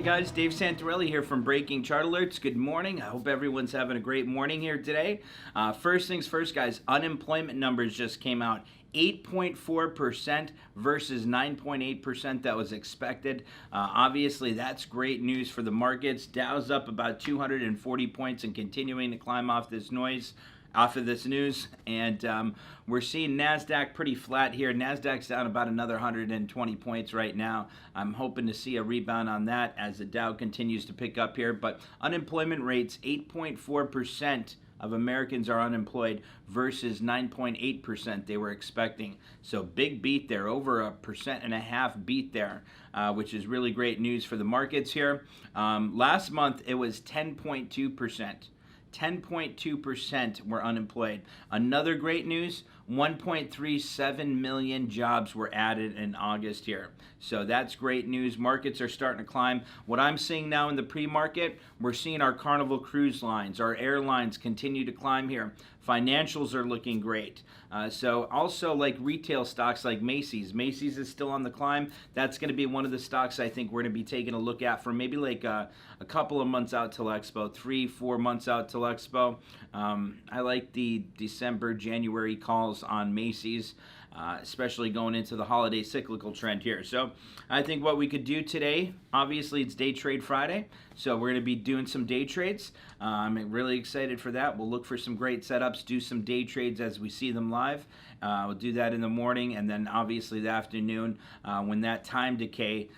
guys, Dave Santarelli here from Breaking Chart Alerts. Good morning. I hope everyone's having a great morning here today. First things first, guys, unemployment numbers just came out. 8.4% versus 9.8% that was expected. Obviously, that's great news for the markets. Dow's up about 240 points and continuing to climb off this noise. Off of this news, and we're seeing NASDAQ pretty flat here. NASDAQ's down about another 120 points right now. I'm hoping to see a rebound on that as the Dow continues to pick up here, but unemployment rates, 8.4% of Americans are unemployed versus 9.8% they were expecting. So big beat there, over 1.5% beat there, which is really great news for the markets here. Last month, it was 10.2%. 10.2% were unemployed. Another great news, 1.37 million jobs were added in August here. So that's great news. Markets are starting to climb. What I'm seeing now in the pre-market, we're seeing our Carnival Cruise Lines, our airlines continue to climb here. Financials are looking great. So also like retail stocks like Macy's. Macy's is still on the climb. That's going to be one of the stocks I think we're going to be taking a look at for maybe like a couple of months out till Expo, 3-4 months out till Expo. I like the December, January calls on Macy's, especially going into the holiday cyclical trend here. So I think what we could do today, obviously it's Day Trade Friday, so we're going to be doing some day trades. I'm really excited for that. We'll look for some great setups, do some day trades as we see them live. We'll do that in the morning, and then obviously the afternoon when that time decay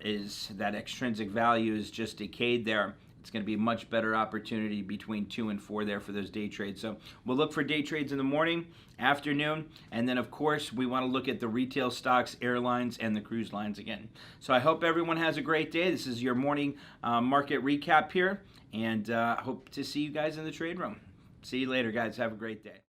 is, that extrinsic value is just decayed there. It's going to be a much better opportunity between 2 and 4 there for those day trades. So we'll look for day trades in the morning, afternoon, and then of course we want to look at the retail stocks, airlines, and the cruise lines again. So I hope everyone has a great day. This is your morning market recap here, and hope to see you guys in the trade room. See you later, guys. Have a great day.